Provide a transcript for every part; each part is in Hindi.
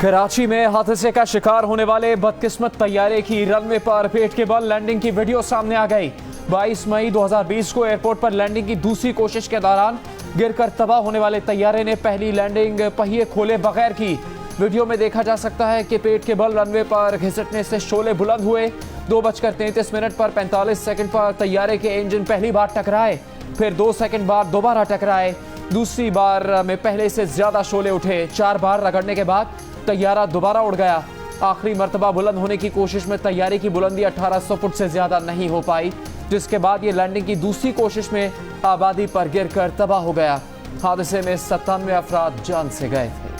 कराची में हादसे का शिकार होने वाले बदकिस्मत तैयारे की रनवे पर पेट के बल लैंडिंग की वीडियो सामने आ गई। 22 मई 2020 को एयरपोर्ट पर लैंडिंग की दूसरी कोशिश के दौरान गिरकर तबाह होने वाले तैयारे ने पहली लैंडिंग पहिए खोले बगैर की। वीडियो में देखा जा सकता है कि पेट के बल रनवे पर घिसटने से शोले बुलंद हुए। 2:33 पर 45 सेकंड पर तैयारे के इंजन पहली बार टकराए, फिर 2 सेकंड बाद दोबारा टकराए। दूसरी बार में पहले से ज्यादा शोले उठे। 4 बार रगड़ने के बाद तैयारा दोबारा उड़ गया। आखिरी मर्तबा बुलंद होने की कोशिश में तैयारे की बुलंदी 1800 फुट से ज्यादा नहीं हो पाई, जिसके बाद ये लैंडिंग की दूसरी कोशिश में आबादी पर गिरकर तबाह हो गया। हादसे में 97 अफराद जान से गए थे।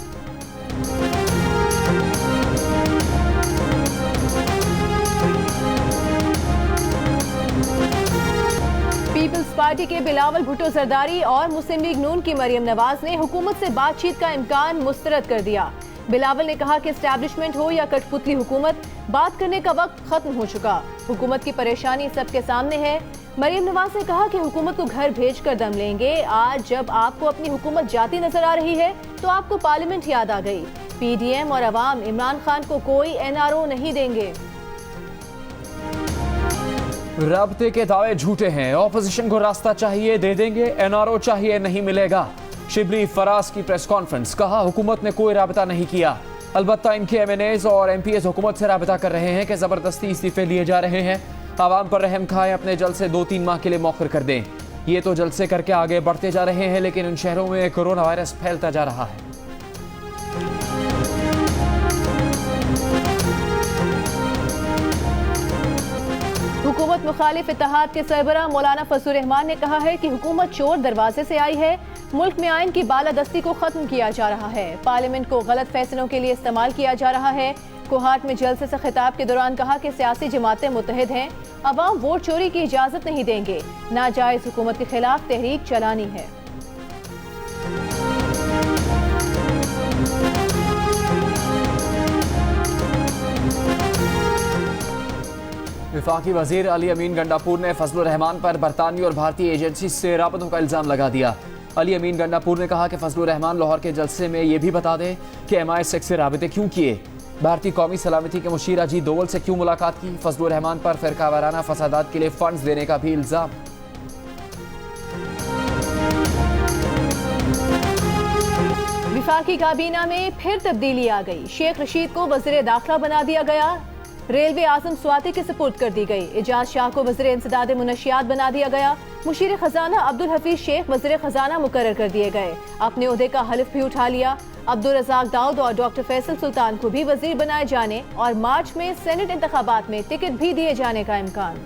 पीपल्स पार्टी के बिलावल भुट्टो जरदारी और मुस्लिम लीग नून की मरियम नवाज ने हुकूमत से बातचीत का इम्कान मुस्तरद कर दिया। बिलावल ने कहा कि एस्टैब्लिशमेंट हो या कठपुतली हुकूमत, बात करने का वक्त खत्म हो चुका। हुकूमत की परेशानी सबके सामने है। मरियम नवाज ने कहा कि हुकूमत को घर भेज कर दम लेंगे। आज जब आपको अपनी हुकूमत जाती नजर आ रही है तो आपको पार्लियामेंट याद आ गई। PDM और अवाम इमरान खान को कोई NRO नहीं देंगे। राब्ते के दावे झूठे हैं। ऑपोजिशन को रास्ता चाहिए, दे देंगे। NRO चाहिए, नहीं मिलेगा। शिबली फराज की प्रेस कॉन्फ्रेंस, कहा हुकूमत ने कोई राबता नहीं किया। अलबत्ता इनके MNAs और MPs हुकूमत से राबता कर रहे हैं कि जबरदस्ती इस्तीफे लिए जा रहे हैं। आवाम पर रहम खाएं, अपने जलसे 2-3 माह के लिए मौखर कर दें। ये तो जलसे करके आगे बढ़ते जा रहे हैं, लेकिन इन शहरों में कोरोना वायरस फैलता जा रहा है। हुकूमत मुखालिफ इत्तेहाद के सरबरा मौलाना फजलुर रहमान ने कहा है कि हुकूमत चोर दरवाजे से आई है। मुल्क में आइन की बालादस्ती को खत्म किया जा रहा है। पार्लियामेंट को गलत फैसलों के लिए इस्तेमाल किया जा रहा है। कोहाट में जलसे से खिताब के दौरान कहा कि सियासी जमातें मुत्तहिद हैं। अवाम वोट चोरी की इजाजत नहीं देंगे। नाजायज हुकूमत के खिलाफ तहरीक चलानी है। वफाकी वजीर अली अमीन गंडापुर ने फजलुर रहमान पर बरतानवी और भारतीय एजेंसी से राबतों का इल्जाम लगा दिया। अली अमीन गंडापुर ने कहा कि फजलुर रहमान लाहौर के जलसे में यह भी बता दें कि MI6 से राबते क्यों किए। भारतीय कौमी सलामती के मुशीर अजीत दोवल से क्यों मुलाकात की। फजलुर रहमान पर फिरका वाराना फसादात के लिए फंड्स देने का भी इल्जाम। वफाकी काबीना में फिर तब्दीली आ गई। शेख रशीद को वज़ीर दाखिला बना दिया गया। रेलवे आजम स्वाति के सुपुर्द कर दी गई। एजाज शाह को वज़ीर इंसदाद मुनशियात बना दिया गया। मुशीर खजाना अब्दुल हफीज शेख वज़ीर खजाना मुकर्रर कर दिए गए। अपने ओहदे का हल्फ भी उठा लिया। अब्दुल रज़ाक दाऊद और डॉक्टर फैसल सुल्तान को भी वज़ीर बनाए जाने और मार्च में सेनेट इंतखाबात में टिकट भी दिए जाने का इम्कान।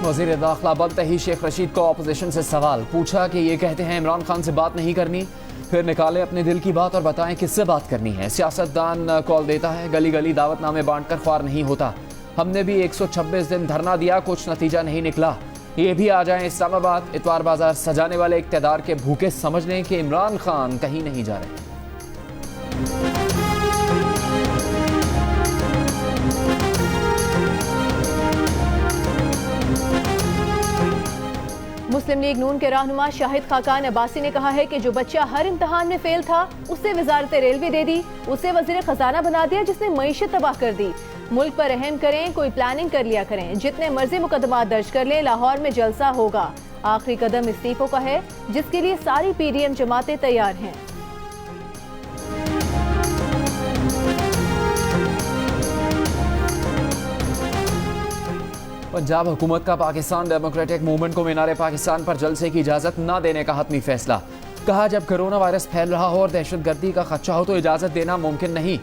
वज़ीर दाखिला बनते ही शेख रशीद को ऑपोजिशन से सवाल पूछा कि ये कहते हैं इमरान खान से बात नहीं करनी, फिर निकाले अपने दिल की बात और बताएं किससे बात करनी है। सियासतदान कॉल देता है, गली गली दावतनामे बांटकर ख्वार नहीं होता। हमने भी 126 दिन धरना दिया, कुछ नतीजा नहीं निकला। ये भी आ जाएं इस्लामाबाद। इतवार बाजार सजाने वाले इक़्तिदार के भूखे समझ लें कि इमरान खान कहीं नहीं जा रहे। मुस्लिम लीग नून के रहनुमा शाहिद खाकान अब्बासी ने कहा है कि जो बच्चा हर इम्तहान में फेल था उसे वजारत रेलवे दे दी, उसे वजीर खजाना बना दिया जिसने मईशत तबाह कर दी। मुल्क पर रहम करें, कोई प्लानिंग कर लिया करें, जितने मर्जी मुकदमात दर्ज कर लें, लाहौर में जलसा होगा। आखिरी कदम इस्तीफों का है, जिसके लिए सारी PDM जमातें तैयार हैं। पंजाब हुकूमत का पाकिस्तान डेमोक्रेटिक मूवमेंट को मीनार पाकिस्तान पर जलसे की इजाज़त न देने का हतमी फैसला। कहा जब कोरोना वायरस फैल रहा हो और दहशतगर्दी का खदशा हो तो इजाज़त देना मुमकिन नहीं।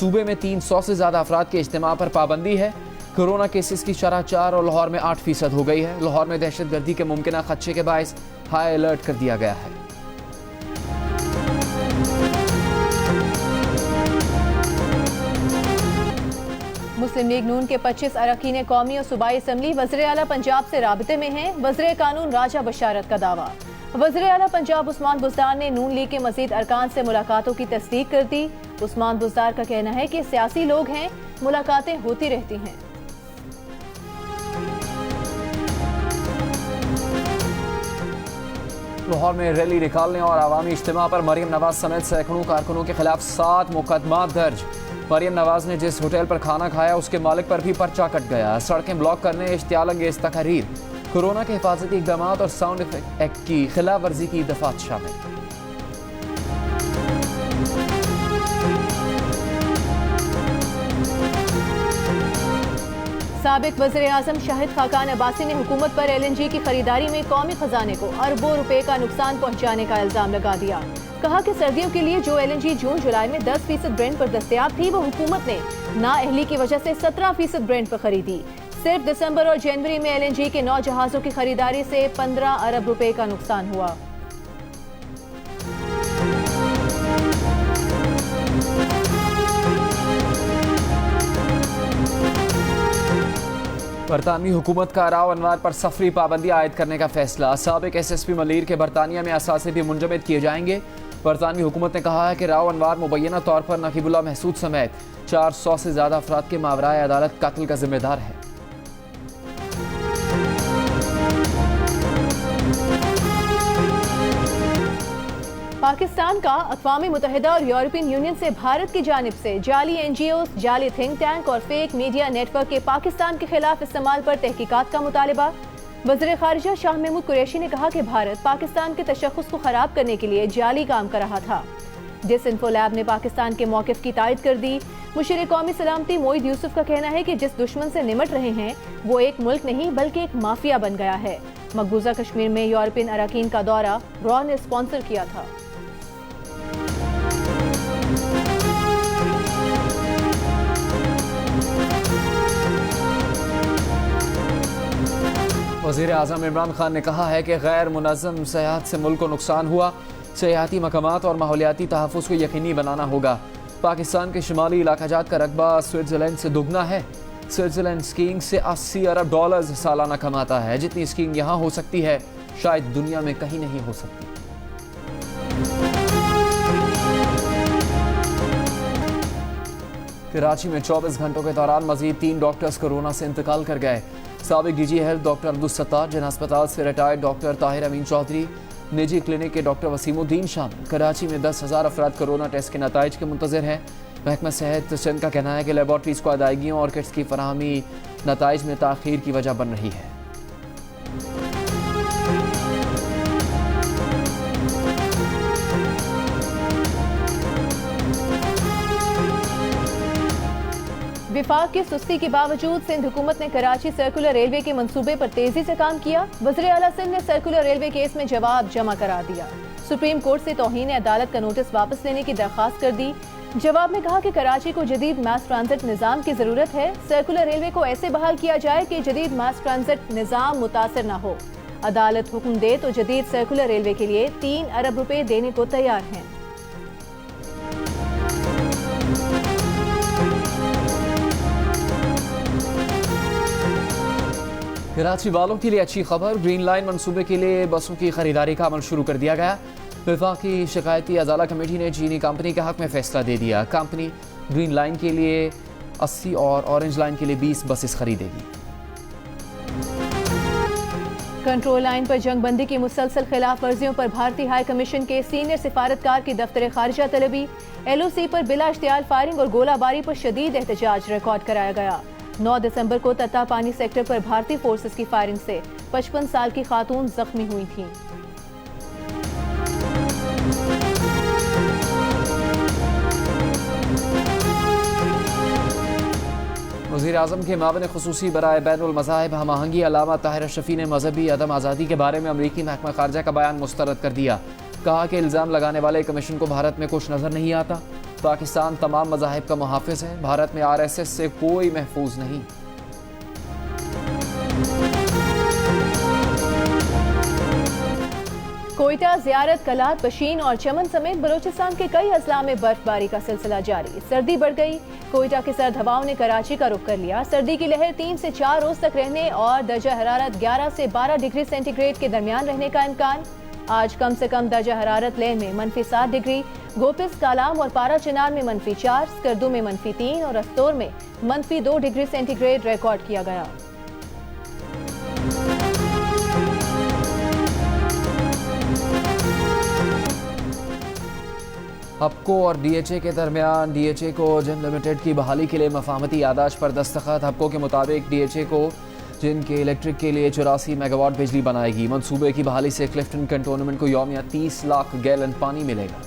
सूबे में 300 से ज़्यादा अफराद के इज्तिमा पर पाबंदी है। कोरोना केसेस की शरह 4 और लाहौर में 8% हो गई है। लाहौर में दहशतगर्दी के मुमकिन खदशे के बायस हाई अलर्ट कर दिया गया है। मुस्लिम लीग नून के 25 अरकान कौमी और सूबाई असम्बली वज़ीर आला पंजाब से राबते में हैं। वज़ीर कानून राजा बशारत का दावा। वज़ीर आला पंजाब उस्मान बुज़दार ने नून लीग के मज़ीद अरकान से मुलाकातों की तस्दीक कर दी। उस्मान बुज़दार का कहना है कि सियासी लोग हैं, मुलाकातें होती रहती हैं। लाहौर में रैली निकालने और आवामी इज्तिमा पर मरियम नवाज समेत सैकड़ों कारकुनों के खिलाफ 7 मुकदमा दर्ज। मरियम नवाज ने जिस होटल पर खाना खाया उसके मालिक पर भी पर्चा कट गया। सड़कें ब्लॉक करने, इश्तियाल अंगेज तकरीर, कोरोना के हिफाजती इकदाम और साउंड एक्ट की खिलाफ वर्जी की दफात शामिल। साबिक वज़ीर आज़म शाहिद खाकान अब्बासी ने हुकूमत पर LNG की खरीदारी में कौमी खजाने को अरबों रुपए का नुकसान पहुंचाने का इल्जाम लगा दिया। कहा कि सर्दियों के लिए जो LNG जून जुलाई में 10% ब्रेंट पर दस्तयाब थी वो हुकूमत ने नाअहली की वजह से 17% ब्रेंट पर खरीदी। सिर्फ दिसंबर और जनवरी में LNG के 9 जहाजों की खरीदारी से 15 अरब रुपए का नुकसान हुआ। बरतानवी हुकूमत का राव अनवार पर सफरी पाबंदी आयद करने का फैसला। साबिक SSP मलीर के बरतानिया में असासे भी मुंजमद किए जाएंगे। बरतानवी हुकूमत ने कहा है कि राव अनवार मुबैना तौर पर नकीबुल्लाह महसूद समेत 400 से ज्यादा अफराद के मावराए अदालत कत्ल का जिम्मेदार है। पाकिस्तान का अक़वाम मुत्तहिदा और यूरोपियन यूनियन से भारत की जानिब से जाली NGOs, जाली थिंक टैंक और फेक मीडिया नेटवर्क के पाकिस्तान के खिलाफ इस्तेमाल पर तहकीकात का मुतालिबा। वज़ीर ख़ारिजा शाह महमूद कुरैशी ने कहा कि भारत पाकिस्तान के तशख़्ख़ुस को ख़राब करने के लिए जाली काम कर रहा था। डिसइंफो लैब ने पाकिस्तान के मौक़िफ़ की तायद कर दी। मुशीर कौमी सलामती मोईद यूसुफ का कहना है कि जिस दुश्मन से निमट रहे हैं वो एक मुल्क नहीं बल्कि एक माफिया बन गया है। मकबूजा कश्मीर में यूरोपियन अरकान का दौरा रॉ ने स्पॉन्सर किया था। वज़ीर आज़म इमरान खान ने कहा है कि गैर मुनज़्ज़म सयाहत से मुल्क को नुकसान हुआ। सयाहती मकामात और माहौलियाती तहफ़्फ़ुज़ को यकीनी बनाना होगा। पाकिस्तान के शुमाली इलाकाजात का रकबा स्विट्ज़रलैंड से दुगना है। स्विट्ज़रलैंड स्कीइंग से $80 अरब सालाना कमाता है। जितनी स्कीइंग यहाँ हो सकती है शायद दुनिया में कहीं नहीं हो सकती। कराची में 24 घंटों के दौरान मजीद 3 डॉक्टर्स कोरोना से इंतकाल कर गए। साबिक DG health doctor Abdul Sattar, जन अस्पताल से रिटायर्ड डॉक्टर ताहिर अमीन चौधरी, निजी क्लिनिक के डॉक्टर वसीमुद्दीन शामिल। कराची में 10,000 अफराद कोरोना टेस्ट के नताइज के मुंतज़िर हैं। महकमा सेहत सिंध का कहना है कि लेबॉर्ट्रीज को अदायगियों और किट्स की फराहमी नताइज में ताख़ीर की वजह बन रही है। विफाक की सुस्ती के बावजूद सिंध हुकूमत ने कराची सर्कुलर रेलवे के मंसूबे पर तेजी से काम किया। वज़ीर आला सिंध ने सर्कुलर रेलवे केस में जवाब जमा करा दिया। सुप्रीम कोर्ट से तौहीन अदालत का नोटिस वापस लेने की दरख्वास्त कर दी। जवाब में कहा कि कराची को जदीद मास ट्रांजिट निज़ाम की जरूरत है। सर्कुलर रेलवे को ऐसे बहाल किया जाए कि जदीद मास ट्रांजिट निज़ाम मुतासर न हो। अदालत हुक्म दे तो जदीद सर्कुलर रेलवे के लिए 3 अरब रुपए देने को तैयार हैं। कराची वालों के लिए अच्छी खबर, ग्रीन लाइन मंसूबे के लिए बसों की खरीदारी का अमल शुरू कर दिया गया। वफाकी शिकायती अदालत कमेटी ने चीनी कंपनी के हक में फैसला दे दिया। कंपनी ग्रीन लाइन के लिए 80 और ऑरेंज लाइन के लिए 20 बसेस खरीदेगी। कंट्रोल लाइन पर जंगबंदी की मुसलसल खिलाफ वर्जियों पर भारतीय हाई कमीशन के सीनियर सिफारतकार की दफ्तर खारिजा तलबी। LOC पर बिला इख्तियार फायरिंग और गोलाबारी पर शदीद एहतजाज रिकॉर्ड कराया गया। 9 दिसंबर को तत्तापानी सेक्टर पर भारतीय फोर्सेस की फायरिंग से 55 साल की खातून जख्मी हुई थी। वज़ीर आज़म के मावन ख़ुसूसी बराए बैनुल मज़ाहिब हम आहंगी अल्लामा ताहिर अशरफी ने मजहबी अदम आज़ादी के बारे में अमरीकी महकमा खारजा का बयान मुस्तरद कर दिया। कहा कि इल्ज़ाम लगाने वाले कमीशन को भारत में कुछ नज़र नहीं आता। पाकिस्तान तमाम मज़ाहिब का मुहाफ़िज़ है। भारत में RSS से कोई महफूज नहीं। कोयटा, ज़ियारत, कलात, बशीन और चमन समेत बलोचिस्तान के कई अजला में बर्फबारी का सिलसिला जारी। सर्दी बढ़ गई। कोयटा की सर्द हवाओं ने कराची का रुख कर लिया। सर्दी की लहर 3 से 4 रोज तक रहने और दर्जा हरारत 11 से 12 डिग्री सेंटीग्रेड के दरमियान रहने का इम्कान। आज कम से कम दर्जा हरारत लेह में -7 डिग्री, गोपिस, कालाम और पारा चिनार में -4, स्कर्दू में -3 और अस्तोर में -2 डिग्री सेंटीग्रेड रिकॉर्ड किया गया। हपको और डीएचए के दरमियान डीएचए को जिन लिमिटेड की बहाली के लिए मफाहमती यादाश्त पर दस्तखत। हपको के मुताबिक डीएचए को जिन के इलेक्ट्रिक के लिए 84 मेगावाट बिजली बनाएगी। मंसूबे की बहाली से क्लिफ्टन कंटोनमेंट को यौमिया 30 लाख गैलन पानी मिलेगा।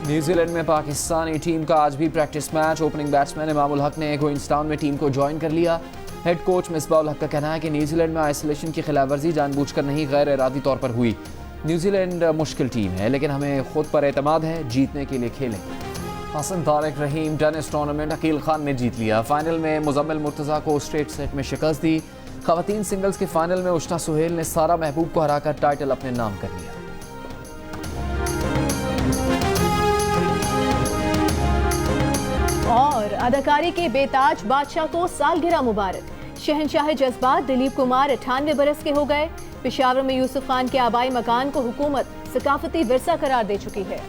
न्यूजीलैंड में पाकिस्तानी टीम का आज भी practice match. Opening batsman Imamul Haq ने क्वींसटाउन में टीम को ज्वाइन कर लिया। हेड कोच मिसबाउल हक का कहना है कि न्यूजीलैंड में आइसोलेशन की खिलाफवर्जी जानबूझकर नहीं, गैर इरादी तौर पर हुई। न्यूजीलैंड मुश्किल टीम है लेकिन हमें खुद पर एतमाद है, जीतने के लिए खेलेंगे। हसन तारिक रहीम टेनिस टूर्नामेंट अकील खान ने जीत लिया। फाइनल में मुजम्मिल मुर्तज़ा को स्ट्रेट सेट में शिकस्त दी। खवातीन सिंगल्स के फाइनल में उष्ना सुहेल ने सारा महबूब को हराकर टाइटल अपने नाम कर लिया। और अदाकारी के बेताज बादशाह को सालगिरह मुबारक। शहंशाह जज्बात दिलीप कुमार 98 बरस के हो गए। पेशावर में यूसुफ खान के आबाई मकान को हुकूमत सकाफती विरसा करार दे चुकी है।